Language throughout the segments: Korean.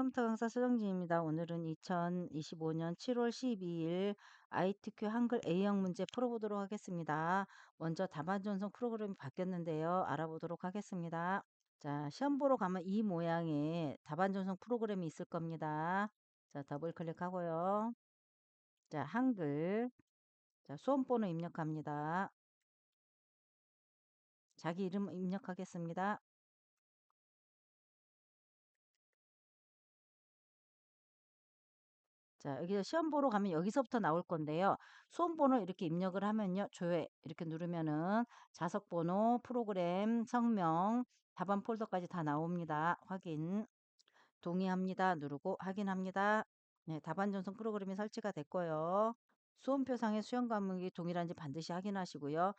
컴퓨터 강사 수정진입니다. 오늘은 2025년 7월 12일 ITQ 한글 A형 문제 풀어보도록 하겠습니다. 먼저 답안 전송 프로그램이 바뀌었는데요. 알아보도록 하겠습니다. 자, 시험 보러 가면 이 모양의 답안 전송 프로그램이 있을 겁니다. 자, 더블 클릭하고요. 자, 한글. 자, 수험번호 입력합니다. 자기 이름 입력하겠습니다. 자, 여기서 시험 보러 가면 여기서부터 나올 건데요. 수험 번호 이렇게 입력을 하면요. 조회 이렇게 누르면은 자석 번호, 프로그램, 성명, 답안 폴더까지 다 나옵니다. 확인. 동의합니다. 누르고 확인합니다. 네, 답안 전송 프로그램이 설치가 됐고요. 수험표상의 수험 과목이 동일한지 반드시 확인하시고요.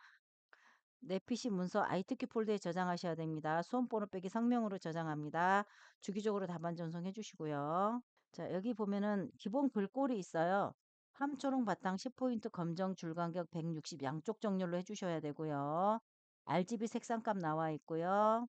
내 PC 문서 ITQ 폴더에 저장하셔야 됩니다. 수험 번호 빼기 성명으로 저장합니다. 주기적으로 답안 전송해 주시고요. 자, 여기 보면은 기본 글꼴이 있어요. 함초롱 바탕 10포인트 검정 줄간격 160 양쪽 정렬로 해주셔야 되고요. RGB 색상값 나와 있고요.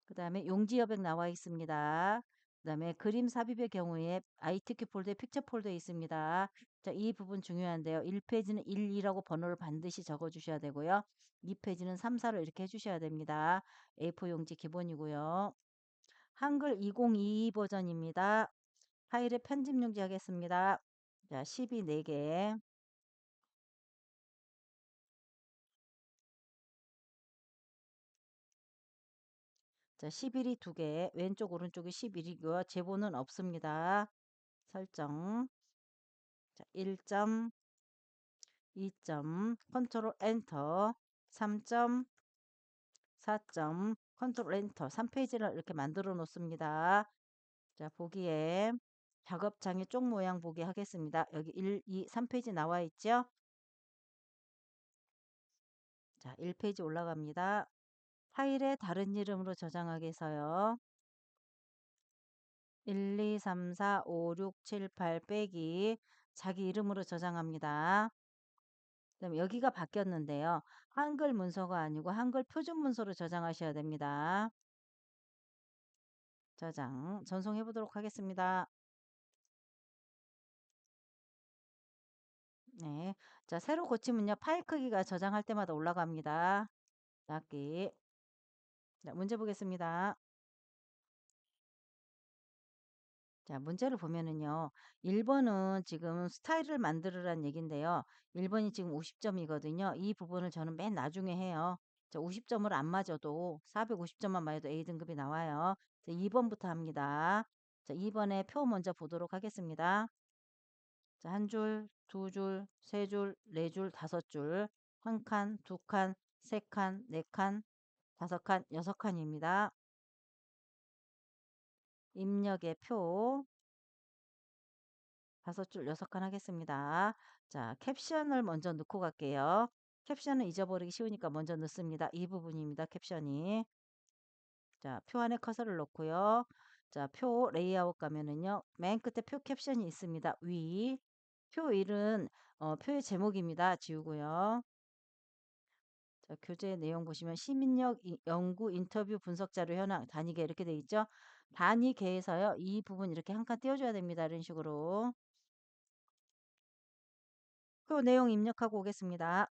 그 다음에 용지 여백 나와 있습니다. 그 다음에 그림 삽입의 경우에 ITQ 폴더에 픽처 폴더에 있습니다. 자, 이 부분 중요한데요. 1페이지는 1, 2라고 번호를 반드시 적어 주셔야 되고요. 2페이지는 3, 4로 이렇게 해주셔야 됩니다. A4 용지 기본이고요. 한글 2022 버전입니다. 파일에 편집 용지 하겠습니다. 자, 12 4개. 자, 11이 2개. 왼쪽 오른쪽이 11이고요. 제보는 없습니다. 설정. 자, 1점, 2점, 컨트롤 엔터, 3점, 4점, 컨트롤 엔터. 3페이지를 이렇게 만들어 놓습니다. 자, 보기에 작업창의 쪽 모양 보기 하겠습니다. 여기 1, 2, 3페이지 나와 있죠? 자, 1페이지 올라갑니다. 파일에 다른 이름으로 저장하기 해서요. 1, 2, 3, 4, 5, 6, 7, 8 빼기 자기 이름으로 저장합니다. 그다음에 여기가 바뀌었는데요. 한글 문서가 아니고 한글 표준 문서로 저장하셔야 됩니다. 저장 전송해 보도록 하겠습니다. 네. 자, 새로 고치면요. 파일 크기가 저장할 때마다 올라갑니다. 작기. 자, 문제 보겠습니다. 자, 문제를 보면은요. 1번은 지금 스타일을 만들으란 얘긴데요. 1번이 지금 50점이거든요. 이 부분을 저는 맨 나중에 해요. 자, 50점을 안 맞아도 450점만 맞아도 A등급이 나와요. 자, 2번부터 합니다. 자, 2번에 표 먼저 보도록 하겠습니다. 자, 한 줄, 두 줄, 세 줄, 네 줄, 다섯 줄, 한 칸, 두 칸, 세 칸, 네 칸, 다섯 칸, 여섯 칸입니다. 입력의 표, 다섯 줄, 여섯 칸 하겠습니다. 자, 캡션을 먼저 넣고 갈게요. 캡션은 잊어버리기 쉬우니까 먼저 넣습니다. 이 부분입니다. 캡션이. 자, 표 안에 커서를 놓고요. 자, 표 레이아웃 가면은요. 맨 끝에 표 캡션이 있습니다. 위. 표 1은 표의 제목입니다. 지우고요. 자, 교재 내용 보시면 시민력 연구 인터뷰 분석 자료 현황 단위계 이렇게 돼 있죠. 단위계에서요. 이 부분 이렇게 한 칸 띄워줘야 됩니다. 이런 식으로. 표 내용 입력하고 오겠습니다.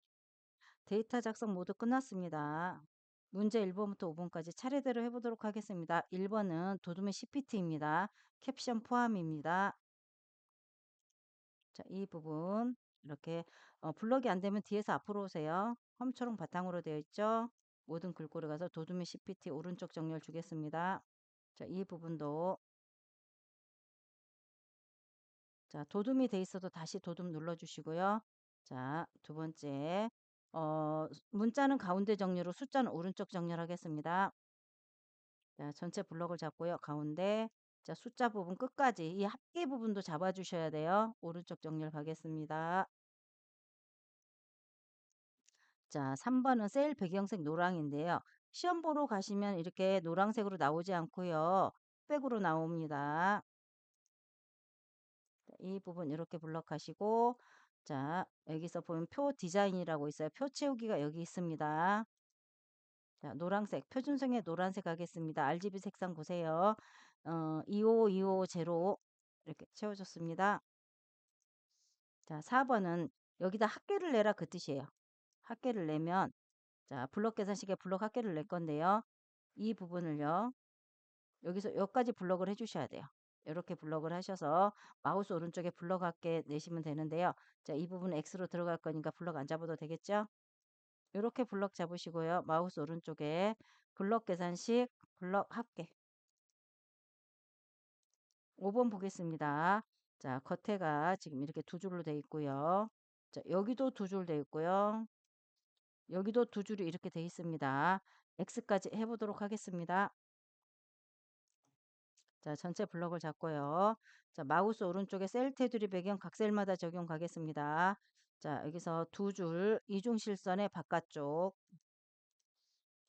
데이터 작성 모두 끝났습니다. 문제 1번부터 5번까지 차례대로 해보도록 하겠습니다. 1번은 도둠의 CPT입니다. 캡션 포함입니다. 자, 이 부분 이렇게 블럭이 안 되면 뒤에서 앞으로 오세요. 홈처럼 바탕으로 되어 있죠. 모든 글꼴에 가서 도둠의 CPT 오른쪽 정렬 주겠습니다. 자, 이 부분도 자, 도둠이 돼 있어도 다시 도둠 눌러주시고요. 자, 두 번째 문자는 가운데 정렬로 숫자는 오른쪽 정렬하겠습니다. 자, 전체 블럭을 잡고요. 가운데 자, 숫자 부분 끝까지 이 합계 부분도 잡아주셔야 돼요. 오른쪽 정렬 가겠습니다. 자, 3번은 셀 배경색 노랑인데요. 시험 보러 가시면 이렇게 노란색으로 나오지 않고요. 흑백으로 나옵니다. 이 부분 이렇게 블럭하시고 자, 여기서 보면 표 디자인이라고 있어요. 표 채우기가 여기 있습니다. 자, 노란색, 표준색의 노란색 하겠습니다. RGB 색상 보세요. 25250 이렇게 채워줬습니다. 자, 4번은 여기다 합계를 내라 그 뜻이에요. 합계를 내면 자, 블록 계산식에 블록 합계를 낼 건데요. 이 부분을요. 여기서 여기까지 블록을 해주셔야 돼요. 이렇게 블록을 하셔서 마우스 오른쪽에 블록 합계 내시면 되는데요. 자, 이 부분 X로 들어갈 거니까 블록 안 잡아도 되겠죠? 이렇게 블록 잡으시고요. 마우스 오른쪽에 블록 계산식 블록 합계 5번 보겠습니다. 자, 겉에가 지금 이렇게 두 줄로 돼 있고요. 자, 여기도 두 줄 돼 있고요. 여기도 두 줄이 이렇게 돼 있습니다. X까지 해보도록 하겠습니다. 자, 전체 블럭을 잡고요. 자, 마우스 오른쪽에 셀 테두리 배경 각 셀마다 적용 가겠습니다. 자, 여기서 두 줄 이중 실선의 바깥쪽.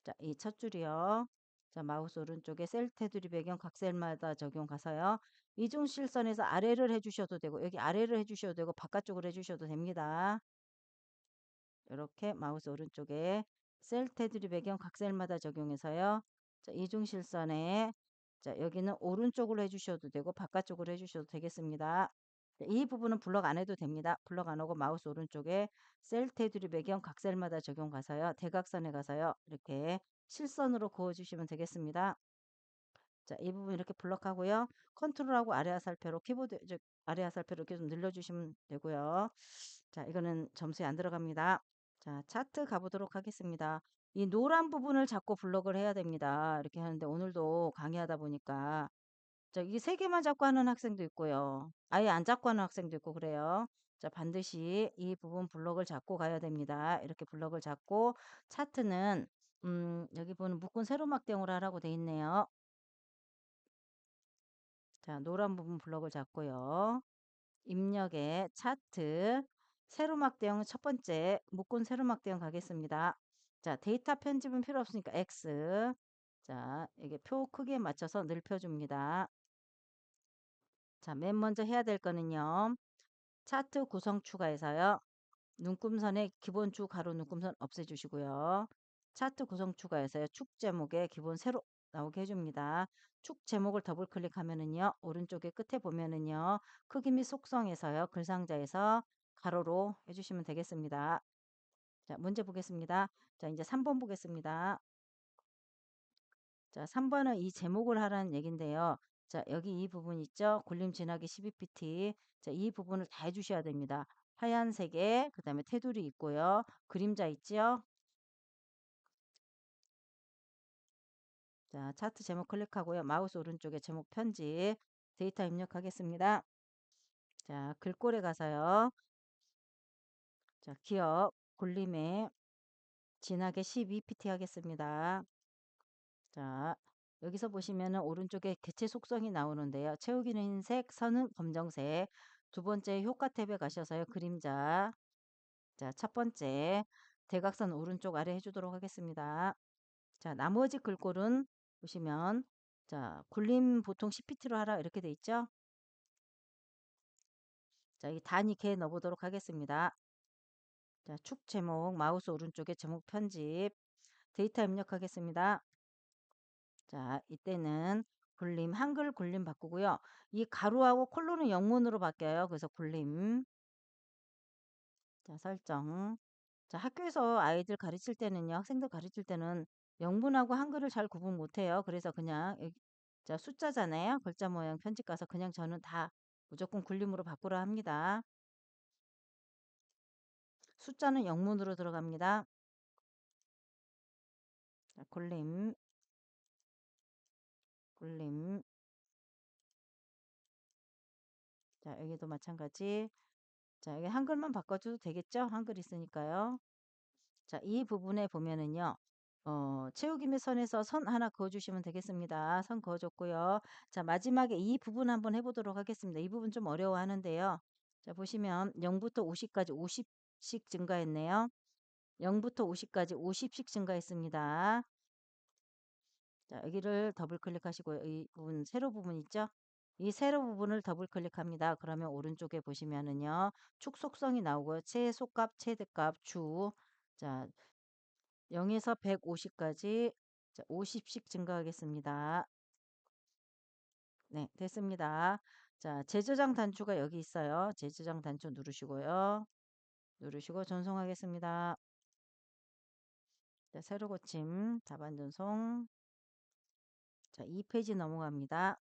자, 이 첫 줄이요. 자, 마우스 오른쪽에 셀 테두리 배경 각 셀마다 적용 가서요. 이중 실선에서 아래를 해주셔도 되고 여기 아래를 해주셔도 되고 바깥쪽으로 해주셔도 됩니다. 이렇게 마우스 오른쪽에 셀 테두리 배경 각 셀마다 적용해서요. 자, 이중실선에 자, 여기는 오른쪽으로 해주셔도 되고 바깥쪽으로 해주셔도 되겠습니다. 자, 이 부분은 블럭 안 해도 됩니다. 블럭 안 하고 마우스 오른쪽에 셀 테두리 배경 각 셀마다 적용 가서요. 대각선에 가서요. 이렇게 실선으로 그어주시면 되겠습니다. 자, 이 부분 이렇게 블럭하고요. 컨트롤하고 아래 화살표로 키보드 아래 화살표로 이렇게 좀 늘려주시면 되고요. 자, 이거는 점수에 안 들어갑니다. 자, 차트 가보도록 하겠습니다. 이 노란 부분을 잡고 블록을 해야 됩니다. 이렇게 하는데 오늘도 강의하다 보니까 자, 이게 세 개만 잡고 하는 학생도 있고요. 아예 안 잡고 하는 학생도 있고 그래요. 자, 반드시 이 부분 블록을 잡고 가야 됩니다. 이렇게 블록을 잡고 차트는 여기 보는 묶은 세로막대용으로 하라고 돼 있네요. 자, 노란 부분 블록을 잡고요. 입력에 차트 세로막 대형 첫 번째 묶은 세로막 대형 가겠습니다. 자, 데이터 편집은 필요 없으니까 X. 자, 이게 표 크기에 맞춰서 넓혀줍니다. 자, 맨 먼저 해야 될 거는요. 차트 구성 추가해서요. 눈금선의 기본 주 가로 눈금선 없애주시고요. 차트 구성 추가해서요. 축 제목에 기본 세로 나오게 해줍니다. 축 제목을 더블 클릭하면은요. 오른쪽에 끝에 보면은요. 크기 및 속성에서요. 글상자에서 가로로 해주시면 되겠습니다. 자, 문제 보겠습니다. 자, 이제 3번 보겠습니다. 자, 3번은 이 제목을 하라는 얘긴데요. 자, 여기 이 부분 있죠? 굴림 진하기 12pt. 자, 이 부분을 다 해주셔야 됩니다. 하얀색에 그다음에 테두리 있고요. 그림자 있죠? 자, 차트 제목 클릭하고요. 마우스 오른쪽에 제목 편집 데이터 입력하겠습니다. 자, 글꼴에 가서요. 자, 기업 굴림에 진하게 12pt 하겠습니다. 자, 여기서 보시면은 오른쪽에 개체 속성이 나오는데요. 채우기는 흰색, 선은 검정색. 두 번째 효과 탭에 가셔서요. 그림자. 자, 첫 번째 대각선 오른쪽 아래 해주도록 하겠습니다. 자, 나머지 글꼴은 보시면 자, 굴림 보통 CPT로 하라 이렇게 돼 있죠? 자, 이 단위 개 넣어보도록 하겠습니다. 자, 축 제목 마우스 오른쪽에 제목 편집 데이터 입력하겠습니다. 자, 이때는 굴림 한글 굴림 바꾸고요. 이 가로하고 콜론은 영문으로 바뀌어요. 그래서 굴림 자, 설정. 자, 학교에서 아이들 가르칠 때는요. 학생들 가르칠 때는 영문하고 한글을 잘 구분 못해요. 그래서 그냥 자, 숫자잖아요. 글자 모양 편집 가서 그냥 저는 다 무조건 굴림으로 바꾸라 합니다. 숫자는 영문으로 들어갑니다. 자, 굴림, 굴림. 자, 여기도 마찬가지. 자, 여기 한글만 바꿔줘도 되겠죠? 한글 있으니까요. 자, 이 부분에 보면은요. 채우기 및 선에서 선 하나 그어주시면 되겠습니다. 선 그어줬고요. 자, 마지막에 이 부분 한번 해보도록 하겠습니다. 이 부분 좀 어려워하는데요. 자, 보시면 0부터 50까지 50씩 증가했네요. 0부터 50까지 50씩 증가했습니다. 자, 여기를 더블 클릭하시고요. 이 부분, 세로 부분 있죠? 이 세로 부분을 더블 클릭합니다. 그러면 오른쪽에 보시면은요. 축 속성이 나오고요. 최소값, 최대값, 주. 자, 0에서 150까지 50씩 증가하겠습니다. 네, 됐습니다. 자, 재저장 단추가 여기 있어요. 재저장 단추 누르시고요. 누르시고 전송하겠습니다. 자, 새로 고침 답안 전송. 자, 2페이지 넘어갑니다.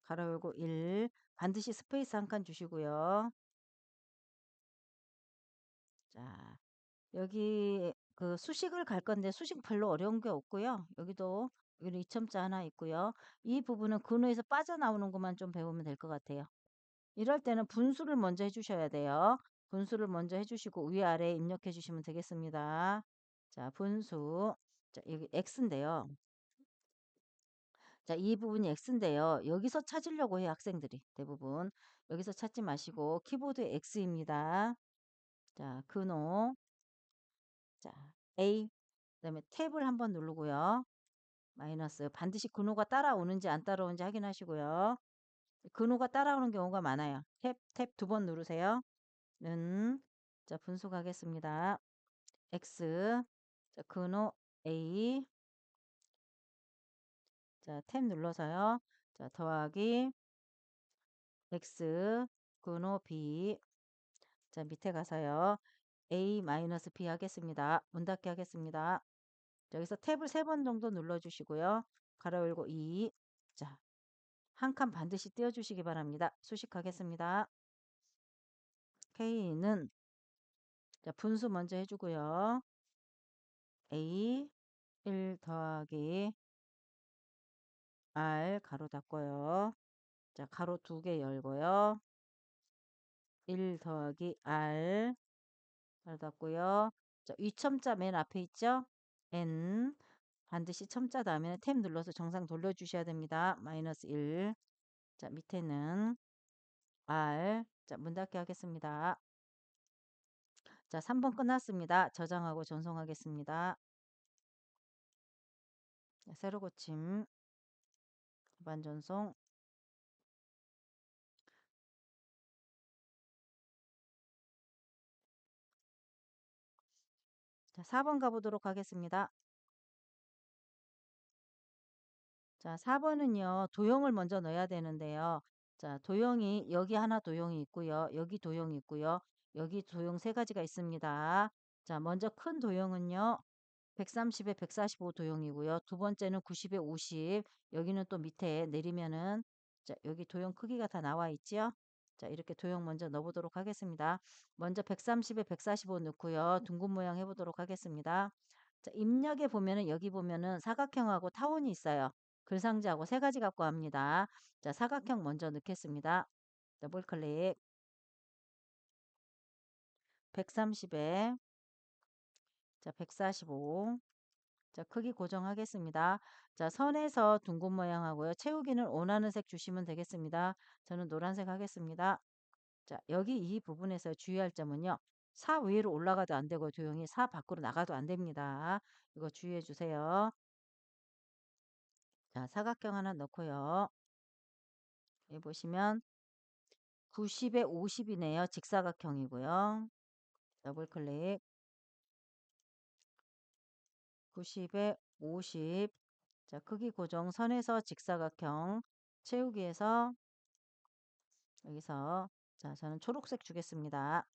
가로 열고 1. 반드시 스페이스 한 칸 주시고요. 자, 여기 그 수식을 갈 건데 수식 별로 어려운 게 없고요. 여기는 2첨자 하나 있고요. 이 부분은 근호에서 빠져나오는 것만 좀 배우면 될 것 같아요. 이럴 때는 분수를 먼저 해주셔야 돼요. 분수를 먼저 해주시고 위아래 입력해 주시면 되겠습니다. 자, 분수. 자, 여기 X인데요. 자, 이 부분이 X인데요. 여기서 찾으려고 해요, 학생들이 대부분. 여기서 찾지 마시고 키보드 X입니다. 자, 근호. 자, A. 그다음에 탭을 한번 누르고요. 마이너스. 반드시 근호가 따라오는지 안 따라오는지 확인하시고요. 근호가 따라오는 경우가 많아요. 탭 두 번 누르세요. 는. 자, 분수 가겠습니다. X. 자, 근호 A. 자, 탭 눌러서요. 자, 더하기 X. 근호 B. 자, 밑에 가서요. A 마이너스 B 하겠습니다. 문 닫기 하겠습니다. 여기서 탭을 3번 정도 눌러주시고요. 가로 열고 2. 자, 한 칸 반드시 띄워주시기 바랍니다. 수식하겠습니다. K는 자, 분수 먼저 해주고요. A 1 더하기 R 가로 닫고요. 자, 가로 2개 열고요. 1 더하기 R 가로 닫고요. 자, 위첨자 맨 앞에 있죠? N 반드시 첨자 다음에 탭 눌러서 정상 돌려주셔야 됩니다. 마이너스 1. 자, 밑에는 R. 자, 문 닫기 하겠습니다. 자, 3번 끝났습니다. 저장하고 전송하겠습니다. 자, 새로 고침. 반 전송. 자, 4번 가보도록 하겠습니다. 자, 4번은요, 도형을 먼저 넣어야 되는데요. 자, 도형이, 여기 하나 도형이 있고요. 여기 도형이 있고요. 여기 도형 3가지가 있습니다. 자, 먼저 큰 도형은요, 130에 145 도형이고요. 두 번째는 90에 50. 여기는 또 밑에 내리면은, 자, 여기 도형 크기가 다 나와 있죠? 자, 이렇게 도형 먼저 넣어보도록 하겠습니다. 먼저 130에 145 넣고요. 둥근 모양 해보도록 하겠습니다. 자, 입력에 보면은 여기 보면은 사각형하고 타원이 있어요. 글상자하고 3가지 갖고 합니다. 자, 사각형 먼저 넣겠습니다. 더블 클릭. 130에 자, 145. 자, 크기 고정하겠습니다. 자, 선에서 둥근 모양 하고요. 채우기는 원하는 색 주시면 되겠습니다. 저는 노란색 하겠습니다. 자, 여기 이 부분에서 주의할 점은요. 4 위로 올라가도 안 되고 도형이 4 밖으로 나가도 안 됩니다. 이거 주의해 주세요. 자, 사각형 하나 넣고요. 여기 보시면 90에 50이네요. 직사각형이고요. 더블 클릭. 90에 50. 자, 크기 고정 선에서 직사각형 채우기에서 여기서 자, 저는 초록색 주겠습니다.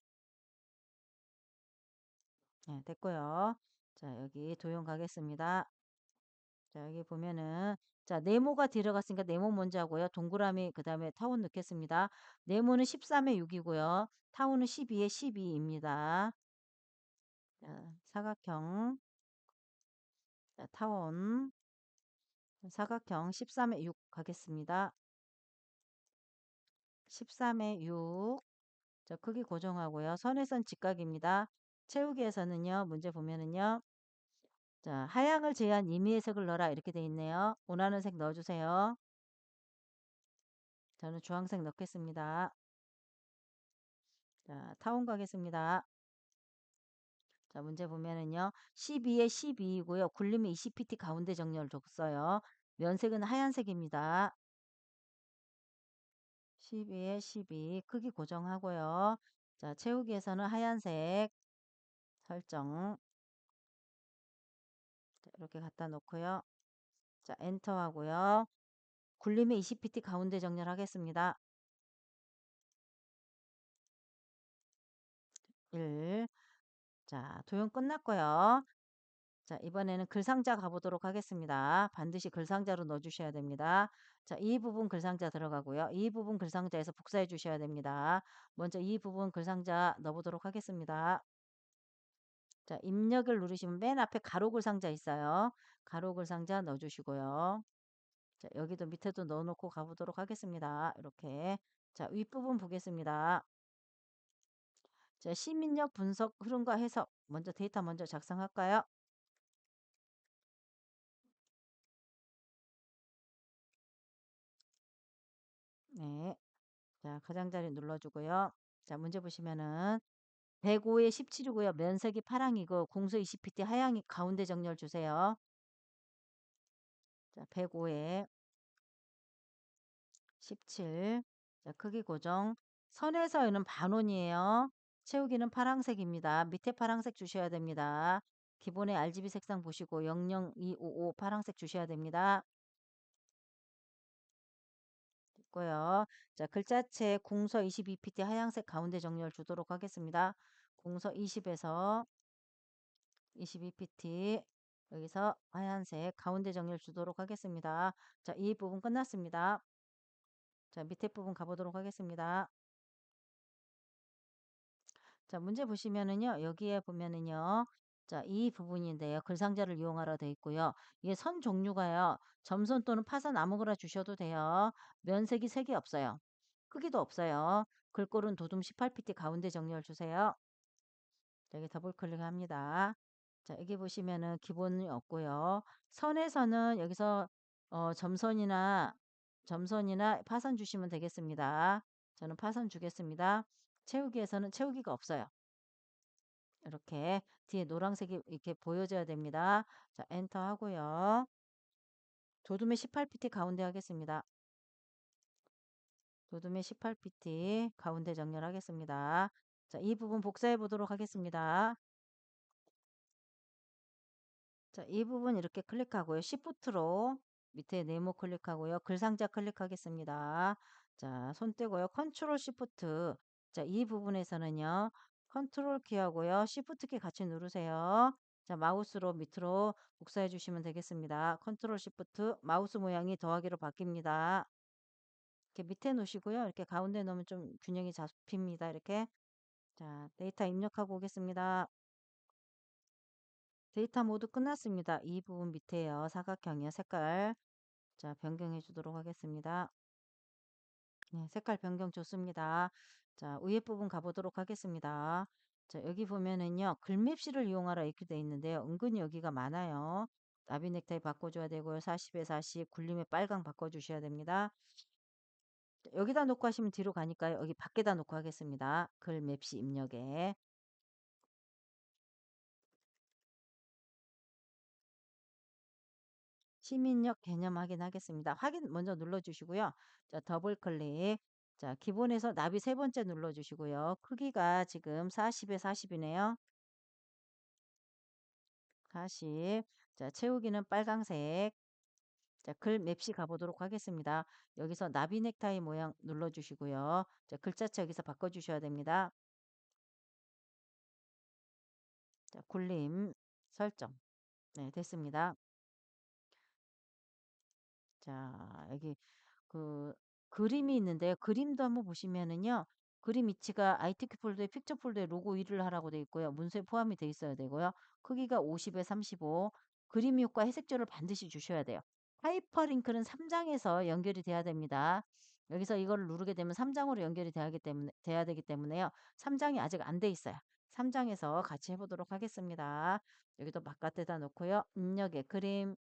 네, 됐고요. 자, 여기 도형 가겠습니다. 자, 여기 보면은 자, 네모가 들어갔으니까 네모 먼저 하고요. 동그라미 그다음에 타원 넣겠습니다. 네모는 13에 6이고요. 타원은 12에 12입니다. 자, 사각형 자, 타원 사각형 13에 6 가겠습니다. 13에 6. 자, 크기 고정하고요. 선에선 직각입니다. 채우기에서는요. 문제 보면은요. 자, 하향을 제한 임의의 색을 넣어라 이렇게 돼 있네요. 원하는 색 넣어주세요. 저는 주황색 넣겠습니다. 자, 타원 가겠습니다. 자, 문제 보면은요. 12에 12이고요. 굴림이 20pt 가운데 정렬 줬어요. 면색은 하얀색입니다. 12에 12 크기 고정하고요. 자, 채우기에서는 하얀색 설정 자, 이렇게 갖다 놓고요. 자, 엔터 하고요. 굴림의 20pt 가운데 정렬하겠습니다. 1. 자, 도형 끝났고요. 자, 이번에는 글상자 가보도록 하겠습니다. 반드시 글상자로 넣어주셔야 됩니다. 자, 이 부분 글상자 들어가고요. 이 부분 글상자에서 복사해 주셔야 됩니다. 먼저 이 부분 글상자 넣어보도록 하겠습니다. 자, 입력을 누르시면 맨 앞에 가로 글상자 있어요. 가로 글상자 넣어주시고요. 자, 여기도 밑에도 넣어놓고 가보도록 하겠습니다. 이렇게. 자, 윗부분 보겠습니다. 자, 시민력 분석 흐름과 해석. 먼저 데이터 먼저 작성할까요? 네. 자, 가장자리 눌러주고요. 자, 문제 보시면은 105에 17이고요. 면색이 파랑이고 공수 20pt 하향이 가운데 정렬 주세요. 자, 105에 17. 자, 크기 고정. 선에서는 반원이에요. 채우기는 파란색입니다. 밑에 파란색 주셔야 됩니다. 기본의 RGB 색상 보시고 00255 파란색 주셔야 됩니다. 있고요. 자, 글자체 공서 22pt 하향색 가운데 정렬 주도록 하겠습니다. 공서 20에서 22pt 여기서 하얀색 가운데 정렬 주도록 하겠습니다. 자, 이 부분 끝났습니다. 자, 밑에 부분 가보도록 하겠습니다. 자, 문제 보시면은요. 여기에 보면은요. 자, 이 부분인데요. 글상자를 이용하라 돼 있고요. 이게 선 종류가요. 점선 또는 파선 아무거나 주셔도 돼요. 면색이 색이 없어요. 크기도 없어요. 글꼴은 도둠 18pt 가운데 정렬 주세요. 여기 더블 클릭합니다. 자, 여기 보시면은 기본이 없고요. 선에서는 여기서 점선이나 파선 주시면 되겠습니다. 저는 파선 주겠습니다. 채우기에서는 채우기가 없어요. 이렇게 뒤에 노란색이 이렇게 보여져야 됩니다. 자, 엔터 하고요. 도둠의 18pt 가운데 하겠습니다. 도둠의 18pt 가운데 정렬하겠습니다. 자, 이 부분 복사해 보도록 하겠습니다. 자, 이 부분 이렇게 클릭하고요. Shift로 밑에 네모 클릭하고요. 글상자 클릭하겠습니다. 자, 손 떼고요. 컨트롤 Shift. 자, 이 부분에서는요. 컨트롤 키하고요. Shift 키 같이 누르세요. 자, 마우스로 밑으로 복사해 주시면 되겠습니다. 컨트롤 Shift 마우스 모양이 더하기로 바뀝니다. 이렇게 밑에 놓으시고요. 이렇게 가운데 놓으면 좀 균형이 잡힙니다. 이렇게. 자, 데이터 입력하고 오겠습니다. 데이터 모두 끝났습니다. 이 부분 밑에요. 사각형이요. 색깔. 자, 변경해 주도록 하겠습니다. 네, 색깔 변경 좋습니다. 자, 위에 부분 가보도록 하겠습니다. 자, 여기 보면은요. 글맵시를 이용하라 이렇게 돼 있는데요. 은근히 여기가 많아요. 나비 넥타이 바꿔줘야 되고요. 40에 40, 굴림에 빨강 바꿔주셔야 됩니다. 자, 여기다 놓고 하시면 뒤로 가니까요. 여기 밖에다 놓고 하겠습니다. 글맵시 입력에. 시민력 개념 확인하겠습니다. 확인 먼저 눌러주시고요. 자, 더블 클릭. 자, 기본에서 나비 세 번째 눌러주시고요. 크기가 지금 40에 40이네요. 40. 자, 채우기는 빨강색. 자, 글 맵시 가보도록 하겠습니다. 여기서 나비 넥타이 모양 눌러주시고요. 자, 글자체 여기서 바꿔주셔야 됩니다. 자, 굴림 설정. 네, 됐습니다. 자, 여기 그 그림이 있는데요. 그림도 한번 보시면은요. 그림 위치가 ITQ 폴더에 픽처 폴더에 로고 위를 하라고 되어 있고요. 문서에 포함이 되어 있어야 되고요. 크기가 50에 35. 그림 효과 해색조를 반드시 주셔야 돼요. 하이퍼링크는 3장에서 연결이 돼야 됩니다. 여기서 이거를 누르게 되면 3장으로 연결이 돼야 되기 때문에요. 3장이 아직 안 돼 있어요. 3장에서 같이 해보도록 하겠습니다. 여기도 바깥에다 놓고요. 입력에 그림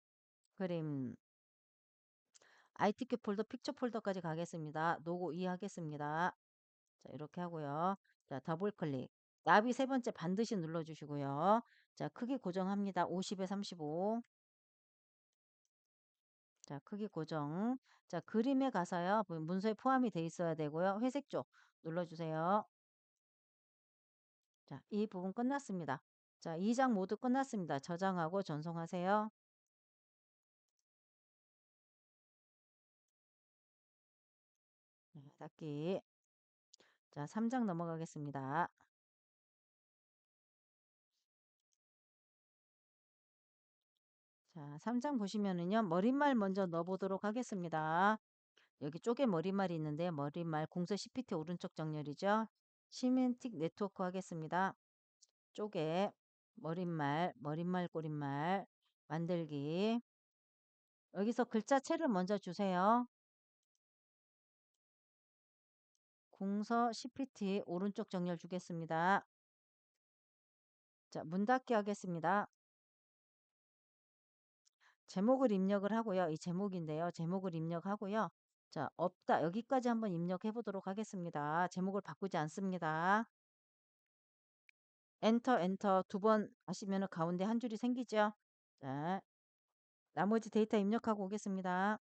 ITQ 폴더, 픽처 폴더까지 가겠습니다. 로고 이해하겠습니다. 자, 이렇게 하고요. 자, 더블 클릭. 나비 세 번째 반드시 눌러주시고요. 자, 크기 고정합니다. 50에 35. 자, 크기 고정. 자, 그림에 가서요. 문서에 포함이 돼 있어야 되고요. 회색 쪽 눌러주세요. 자, 이 부분 끝났습니다. 자, 2장 모두 끝났습니다. 저장하고 전송하세요. 닫기. 자, 3장 넘어가겠습니다. 자, 3장 보시면은요, 머릿말 먼저 넣어보도록 하겠습니다. 여기 쪽에 머릿말이 있는데, 머릿말 공서 CPT 오른쪽 정렬이죠. 시멘틱 네트워크 하겠습니다. 쪽에 머릿말, 꼬릿말 만들기. 여기서 글자체를 먼저 주세요. 공서 CPT 오른쪽 정렬 주겠습니다. 자, 문 닫기 하겠습니다. 제목을 입력을 하고요. 이 제목인데요. 제목을 입력하고요. 자, 없다. 여기까지 한번 입력해 보도록 하겠습니다. 제목을 바꾸지 않습니다. 엔터 두 번 하시면 가운데 한 줄이 생기죠. 자, 나머지 데이터 입력하고 오겠습니다.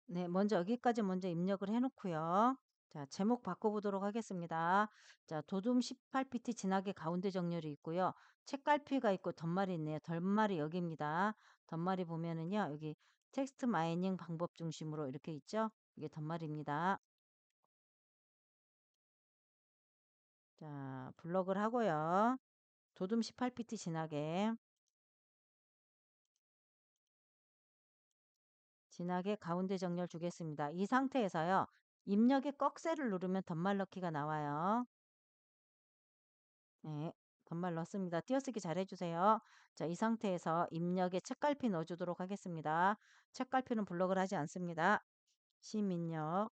네, 먼저 여기까지 먼저 입력을 해 놓고요. 자, 제목 바꿔보도록 하겠습니다. 자, 도둠 18pt 진하게 가운데 정렬이 있고요. 책갈피가 있고 덧말이 있네요. 덧말이 여기입니다. 덧말이 보면은요, 여기 텍스트 마이닝 방법 중심으로 이렇게 있죠. 이게 덧말입니다. 자, 블럭을 하고요. 도둠 18pt 진하게 가운데 정렬 주겠습니다. 이 상태에서요. 입력의 꺽쇠를 누르면 덧말 넣기가 나와요. 네, 덧말 넣습니다. 띄어쓰기 잘 해주세요. 자, 이 상태에서 입력에 책갈피 넣어주도록 하겠습니다. 책갈피는 블록을 하지 않습니다. 시민력.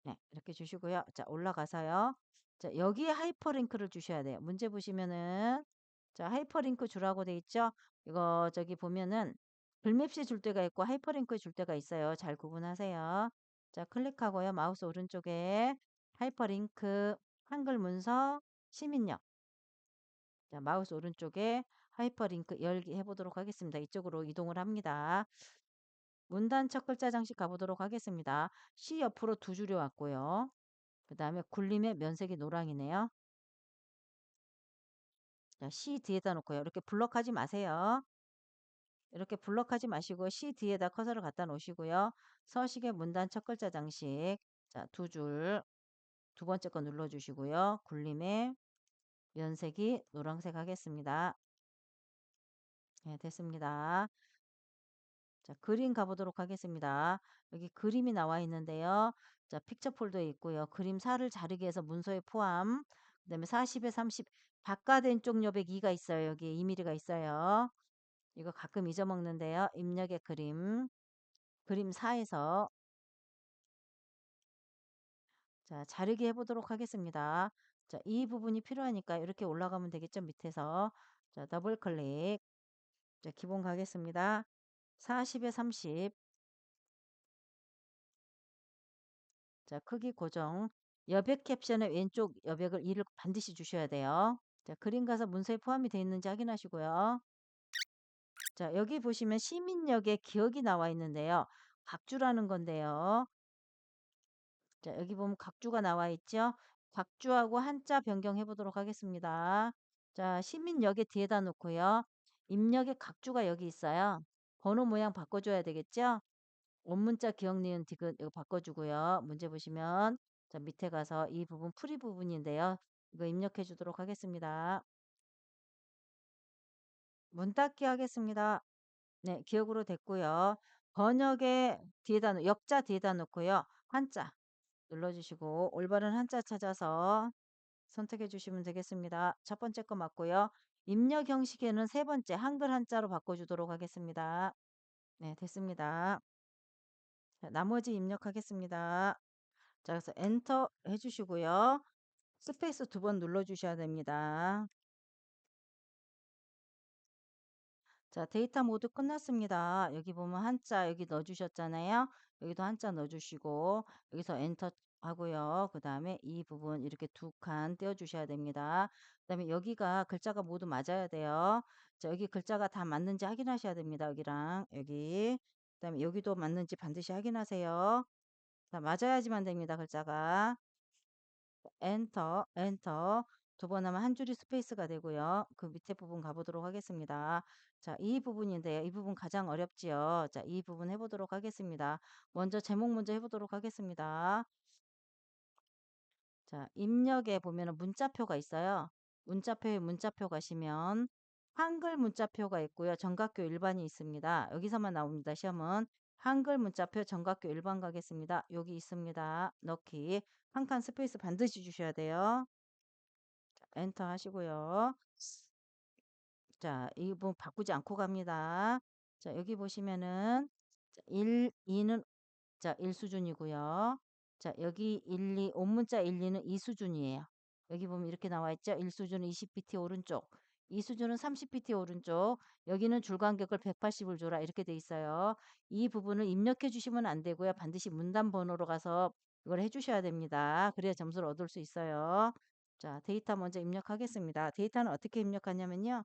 네, 이렇게 주시고요. 자, 올라가서요. 자, 여기에 하이퍼링크를 주셔야 돼요. 문제 보시면은, 자, 하이퍼링크 주라고 돼 있죠? 이거 저기 보면은, 글맵시 줄 때가 있고 하이퍼링크 줄 때가 있어요. 잘 구분하세요. 자, 클릭하고요. 마우스 오른쪽에 하이퍼링크, 한글 문서, 시민력. 자, 마우스 오른쪽에 하이퍼링크 열기 해보도록 하겠습니다. 이쪽으로 이동을 합니다. 문단 첫 글자 장식 가보도록 하겠습니다. C 옆으로 두 줄이 왔고요. 그 다음에 굴림의 면색이 노랑이네요. 자, C 뒤에다 놓고요. 이렇게 블럭하지 마세요. 이렇게 블럭하지 마시고 C 뒤에다 커서를 갖다 놓으시고요. 서식의 문단 첫 글자 장식. 자, 두 줄. 두 번째 거 눌러주시고요. 굴림의 면색이 노란색 하겠습니다. 네, 됐습니다. 자, 그림 가보도록 하겠습니다. 여기 그림이 나와 있는데요. 자, 픽처 폴더에 있고요. 그림 4를 자르기 위해서 문서에 포함. 그다음에 40에 30 바깥 쪽 여백 2가 있어요. 여기 2mm가 있어요. 이거 가끔 잊어먹는데요. 입력의 그림. 그림 4에서 자, 자르기 해보도록 하겠습니다. 자, 이 부분이 필요하니까 이렇게 올라가면 되겠죠. 밑에서. 자, 더블 클릭. 자, 기본 가겠습니다. 40에 30. 자, 크기 고정. 여백 캡션의 왼쪽 여백을 2를 반드시 주셔야 돼요. 자, 그림 가서 문서에 포함이 되어 있는지 확인하시고요. 자, 여기 보시면 시민역의 기억이 나와 있는데요. 각주라는 건데요. 자, 여기 보면 각주가 나와 있죠. 각주하고 한자 변경해 보도록 하겠습니다. 자, 시민역에 뒤에다 놓고요. 입력의 각주가 여기 있어요. 번호 모양 바꿔줘야 되겠죠. 원문자 기억 니은 디귿 이거 바꿔주고요. 문제 보시면 자, 밑에 가서 이 부분 풀이 부분인데요. 이거 입력해 주도록 하겠습니다. 문 닫기 하겠습니다. 네, 기억으로 됐고요. 번역의 뒤에다 역자 뒤에다 놓고요. 한자 눌러주시고 올바른 한자 찾아서 선택해 주시면 되겠습니다. 첫 번째 거 맞고요. 입력 형식에는 세 번째 한글 한자로 바꿔주도록 하겠습니다. 네, 됐습니다. 자, 나머지 입력하겠습니다. 자, 그래서 엔터 해주시고요. 스페이스 두 번 눌러주셔야 됩니다. 자, 데이터 모두 끝났습니다. 여기 보면 한자 여기 넣어주셨잖아요. 여기도 한자 넣어주시고 여기서 엔터 하고요. 그 다음에 이 부분 이렇게 두 칸 떼어주셔야 됩니다. 그 다음에 여기가 글자가 모두 맞아야 돼요. 자, 여기 글자가 다 맞는지 확인하셔야 됩니다. 여기랑 여기. 그 다음에 여기도 맞는지 반드시 확인하세요. 자, 맞아야지만 됩니다. 글자가. 엔터. 두 번 하면 한 줄이 스페이스가 되고요. 그 밑에 부분 가보도록 하겠습니다. 자, 이 부분인데요. 이 부분 가장 어렵지요. 자, 이 부분 해보도록 하겠습니다. 먼저 제목 먼저 해보도록 하겠습니다. 자, 입력에 보면은 문자표가 있어요. 문자표에 문자표 가시면 한글 문자표가 있고요. 정각교 일반이 있습니다. 여기서만 나옵니다. 시험은 한글 문자표 정각교 일반 가겠습니다. 여기 있습니다. 넣기. 한 칸 스페이스 반드시 주셔야 돼요. 자, 엔터 하시고요. 자, 이 부분 바꾸지 않고 갑니다. 자, 여기 보시면은 1, 2는 자, 1 수준이고요. 자, 여기 1, 2, 온문자 1, 2는 2 수준이에요. 여기 보면 이렇게 나와 있죠? 1 수준은 20pt 오른쪽, 2 수준은 30pt 오른쪽, 여기는 줄 간격을 180을 줘라 이렇게 돼 있어요. 이 부분을 입력해 주시면 안 되고요. 반드시 문단 번호로 가서 이걸 해 주셔야 됩니다. 그래야 점수를 얻을 수 있어요. 자, 데이터 먼저 입력하겠습니다. 데이터는 어떻게 입력하냐면요.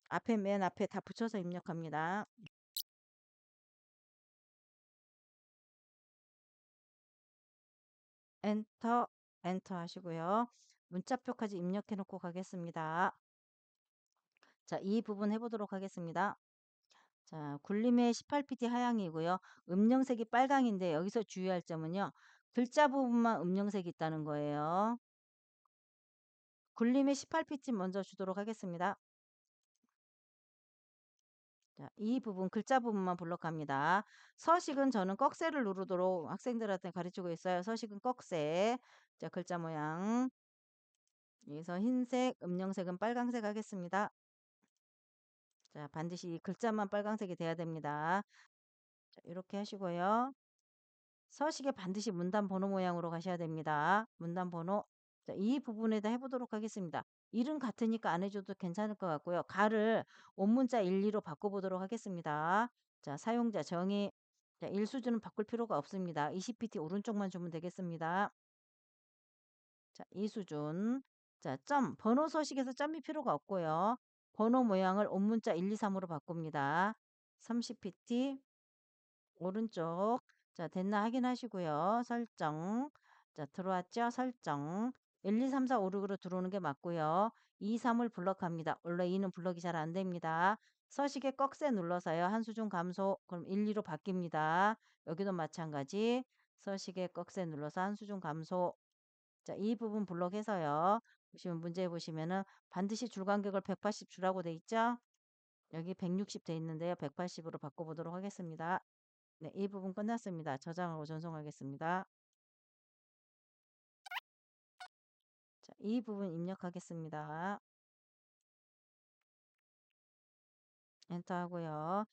앞에 맨 앞에 다 붙여서 입력합니다. 엔터, 엔터 하시고요. 문자표까지 입력해 놓고 가겠습니다. 자, 이 부분 해보도록 하겠습니다. 자, 굴림의 18pt 하향이고요. 음영색이 빨강인데 여기서 주의할 점은요. 글자 부분만 음영색이 있다는 거예요. 굴림의 18pt 먼저 주도록 하겠습니다. 자, 이 부분 글자 부분만 블록합니다. 서식은 저는 꺽쇠를 누르도록 학생들한테 가르치고 있어요. 서식은 꺽쇠. 자, 글자 모양. 여기서 흰색, 음영색은 빨강색 하겠습니다. 자, 반드시 이 글자만 빨강색이 돼야 됩니다. 자, 이렇게 하시고요. 서식에 반드시 문단 번호 모양으로 가셔야 됩니다. 문단 번호. 자, 이 부분에다 해보도록 하겠습니다. 일은 같으니까 안 해줘도 괜찮을 것 같고요. 가를 온문자 1, 2로 바꿔보도록 하겠습니다. 자, 사용자 정의. 자, 1수준은 바꿀 필요가 없습니다. 20pt 오른쪽만 주면 되겠습니다. 자, 2수준. 자, 점. 번호 서식에서 점이 필요가 없고요. 번호 모양을 온문자 1, 2, 3으로 바꿉니다. 30pt 오른쪽. 자, 됐나 확인하시고요. 설정. 자, 들어왔죠? 설정. 1, 2, 3, 4, 5, 6으로 들어오는 게 맞고요. 2, 3을 블럭합니다. 원래 2는 블럭이 잘 안 됩니다. 서식에 꺽쇠 눌러서요. 한 수준 감소. 그럼 1, 2로 바뀝니다. 여기도 마찬가지. 서식에 꺽쇠 눌러서 한 수준 감소. 자, 이 부분 블록해서요. 보시면 문제 보시면은 반드시 줄 간격을 180 주라고 돼 있죠? 여기 160 돼 있는데요. 180으로 바꿔보도록 하겠습니다. 네, 이 부분 끝났습니다. 저장하고 전송하겠습니다. 자, 이 부분 입력하겠습니다. 엔터 하고요.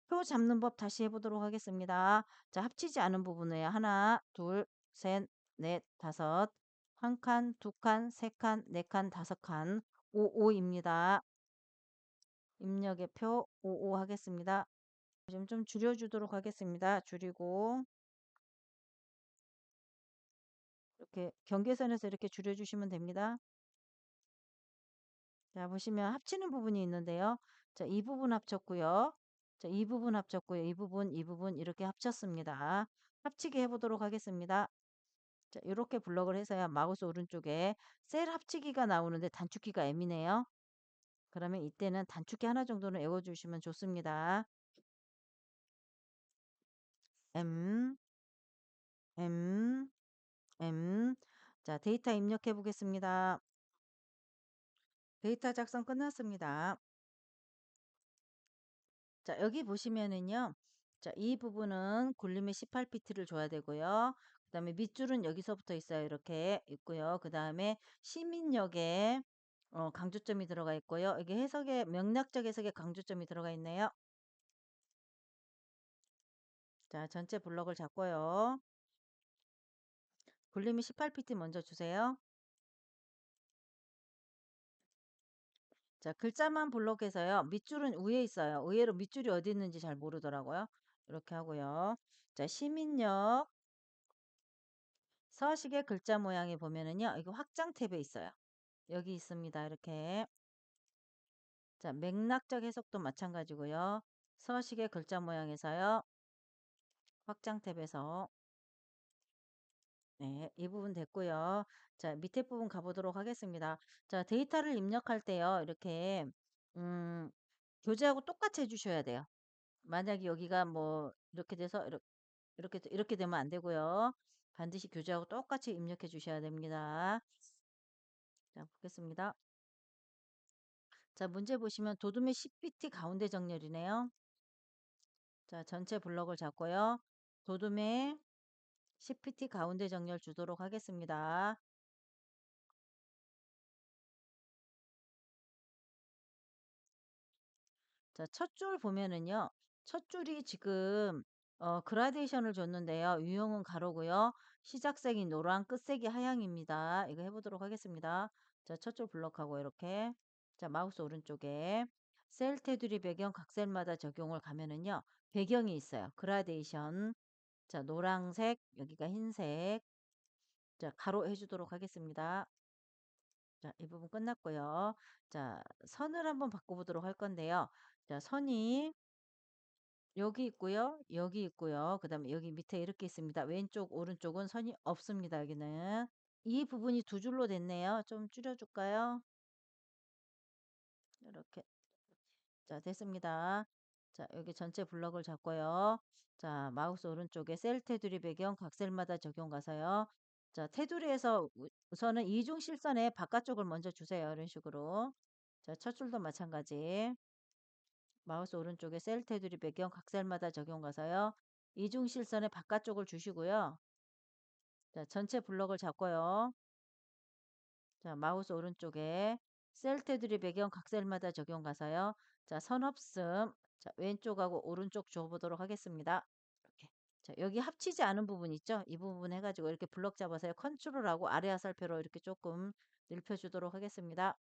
표 잡는 법 다시 해보도록 하겠습니다. 자, 합치지 않은 부분에 하나, 둘, 셋, 넷, 다섯, 한 칸, 두 칸, 세 칸, 네 칸, 다섯 칸, 55입니다. 입력의 표 55 하겠습니다. 지금 좀 줄여주도록 하겠습니다. 줄이고 이렇게 경계선에서 이렇게 줄여주시면 됩니다. 자, 보시면 합치는 부분이 있는데요. 자, 이 부분 합쳤고요. 자, 이 부분 합쳤고요. 이 부분 이렇게 합쳤습니다. 합치기 해보도록 하겠습니다. 자, 이렇게 블럭을 해서요. 마우스 오른쪽에 셀 합치기가 나오는데 단축키가 M이네요. 그러면 이때는 단축키 하나 정도는 외워주시면 좋습니다. M, M, M. 자, 데이터 입력해 보겠습니다. 데이터 작성 끝났습니다. 자, 여기 보시면은요. 자, 이 부분은 굴림의 18pt를 줘야 되고요. 그다음에 밑줄은 여기서부터 있어요. 이렇게 있고요. 그다음에 시민역에 강조점이 들어가 있고요. 여기 해석에 명략적 해석에 강조점이 들어가 있네요. 자, 전체 블럭을 잡고요. 굴림이 18pt 먼저 주세요. 자, 글자만 블록해서요. 밑줄은 위에 있어요. 의외로 밑줄이 어디 있는지 잘 모르더라고요. 이렇게 하고요. 자, 시민역 서식의 글자 모양이 보면은요. 이거 확장 탭에 있어요. 여기 있습니다. 이렇게. 자, 맥락적 해석도 마찬가지고요. 서식의 글자 모양에서요. 확장 탭에서 네, 이 부분 됐고요. 자, 밑에 부분 가보도록 하겠습니다. 자, 데이터를 입력할 때요, 이렇게, 음, 교재하고 똑같이 해주셔야 돼요. 만약에 여기가 뭐, 이렇게 돼서, 이렇게 되면 안 되고요. 반드시 교재하고 똑같이 입력해 주셔야 됩니다. 자, 보겠습니다. 자, 문제 보시면 도둠의 CPT 가운데 정렬이네요. 자, 전체 블럭을 잡고요. 도둠의 CPT 가운데 정렬 주도록 하겠습니다. 자, 첫 줄 보면은요. 첫 줄이 지금 그라데이션을 줬는데요. 유형은 가로고요. 시작색이 노랑, 끝색이 하양입니다. 이거 해보도록 하겠습니다. 자, 첫 줄 블럭하고 이렇게. 자, 마우스 오른쪽에 셀 테두리 배경 각 셀마다 적용을 가면은요. 배경이 있어요. 그라데이션. 자, 노란색, 여기가 흰색. 자, 가로 해주도록 하겠습니다. 자, 이 부분 끝났고요. 자, 선을 한번 바꿔보도록 할 건데요. 자, 선이 여기 있고요. 여기 있고요. 그다음에 여기 밑에 이렇게 있습니다. 왼쪽, 오른쪽은 선이 없습니다. 여기는. 이 부분이 두 줄로 됐네요. 좀 줄여줄까요? 이렇게. 자, 됐습니다. 자, 여기 전체 블럭을 잡고요. 자, 마우스 오른쪽에 셀 테두리 배경 각 셀마다 적용 가서요. 자, 테두리에서 우선은 이중 실선의 바깥쪽을 먼저 주세요. 이런 식으로. 자, 첫 줄도 마찬가지. 마우스 오른쪽에 셀 테두리 배경 각 셀마다 적용 가서요. 이중 실선의 바깥쪽을 주시고요. 자, 전체 블럭을 잡고요. 자, 마우스 오른쪽에 셀 테두리 배경 각 셀마다 적용 가서요. 자, 선 없음. 자, 왼쪽하고 오른쪽 줘보도록 하겠습니다. 이렇게. 자, 여기 합치지 않은 부분 있죠? 이 부분 해가지고 이렇게 블럭 잡아서요. 컨트롤하고 아래 화살표로 이렇게 조금 넓혀주도록 하겠습니다.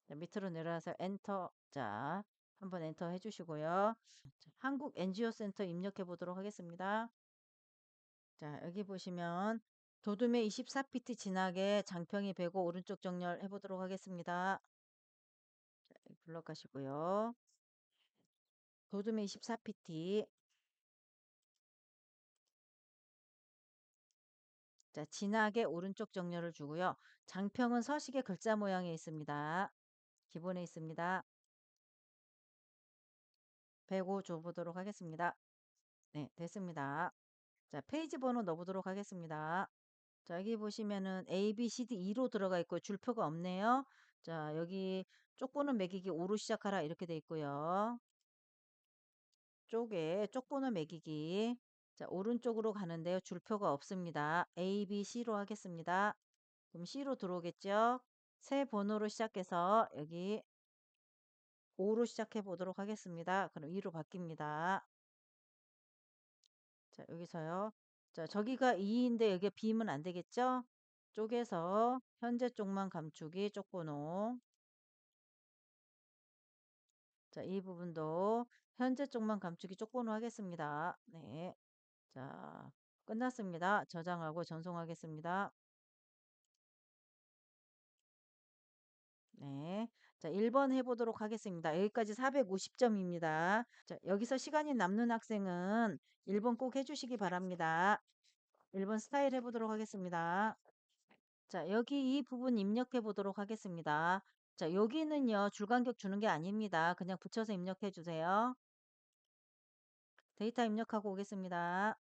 자, 밑으로 내려와서 엔터. 자, 한번 엔터 해주시고요. 자, 한국 NGO 센터 입력해 보도록 하겠습니다. 자, 여기 보시면 도둠의 24피트 진하게 장평이 배고 오른쪽 정렬 해보도록 하겠습니다. 자, 블럭 가시고요. 도둠의 24피트. 자, 진하게 오른쪽 정렬을 주고요. 장평은 서식의 글자 모양에 있습니다. 기본에 있습니다. 105 줘보도록 하겠습니다. 네, 됐습니다. 자, 페이지 번호 넣어보도록 하겠습니다. 자, 여기 보시면은 A, B, C, D, E로 들어가 있고 줄표가 없네요. 자, 여기 쪽보는 매기기 5로 시작하라 이렇게 돼 있고요. 쪽에 쪽보는 매기기. 자, 오른쪽으로 가는데요. 줄표가 없습니다. A, B, C로 하겠습니다. 그럼 C로 들어오겠죠? 새 번호로 시작해서 여기 5로 시작해 보도록 하겠습니다. 그럼 2로 바뀝니다. 자, 여기서요. 자, 저기가 2인데 여기가 B면 안 되겠죠? 쪽에서 현재 쪽만 감추기 쪽번호. 자, 이 부분도 현재 쪽만 감추기 쪽번호 하겠습니다. 네. 자, 끝났습니다. 저장하고 전송하겠습니다. 네. 자, 1번 해보도록 하겠습니다. 여기까지 450점입니다. 자, 여기서 시간이 남는 학생은 1번 꼭 해주시기 바랍니다. 1번 스타일 해보도록 하겠습니다. 자, 여기 이 부분 입력해 보도록 하겠습니다. 자, 여기는요, 줄간격 주는 게 아닙니다. 그냥 붙여서 입력해 주세요. 데이터 입력하고 오겠습니다.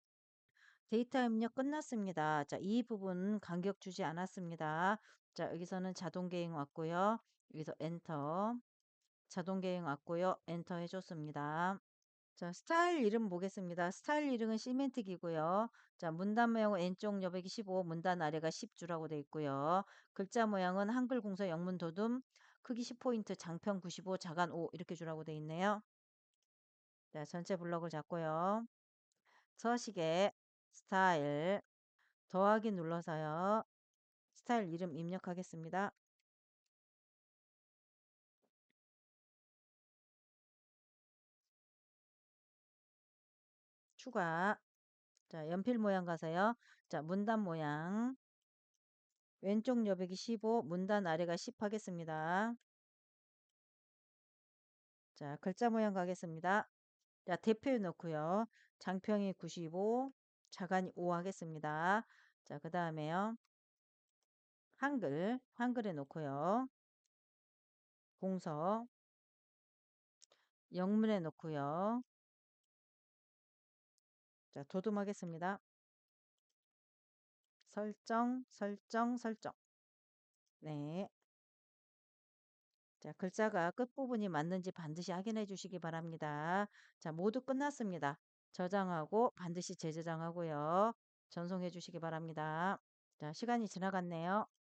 데이터 입력 끝났습니다. 자, 이 부분 간격 주지 않았습니다. 자, 여기서는 자동 개행 왔고요. 여기서 엔터. 자동 개행 왔고요. 엔터 해줬습니다. 자, 스타일 이름 보겠습니다. 스타일 이름은 시멘틱이고요. 자, 문단 모양은 왼쪽 여백이 15, 문단 아래가 10주라고 되어 있고요. 글자 모양은 한글 공서 영문 도둠, 크기 10포인트, 장평 95, 자간 5 이렇게 주라고 되어 있네요. 자, 전체 블럭을 잡고요. 서식에 스타일 더하기 눌러서요. 스타일 이름 입력하겠습니다. 추가. 자, 연필 모양 가서요. 자, 문단 모양. 왼쪽 여백이 15, 문단 아래가 10 하겠습니다. 자, 글자 모양 가겠습니다. 자, 대표에 넣고요. 장평이 95, 자간이 5 하겠습니다. 자, 그 다음에요. 한글에 놓고요. 공서, 영문에 놓고요. 자, 도둠하겠습니다. 설정, 설정, 설정. 네. 자, 글자가 끝부분이 맞는지 반드시 확인해 주시기 바랍니다. 자, 모두 끝났습니다. 저장하고 반드시 재저장하고요. 전송해 주시기 바랍니다. 자, 시간이 지나갔네요.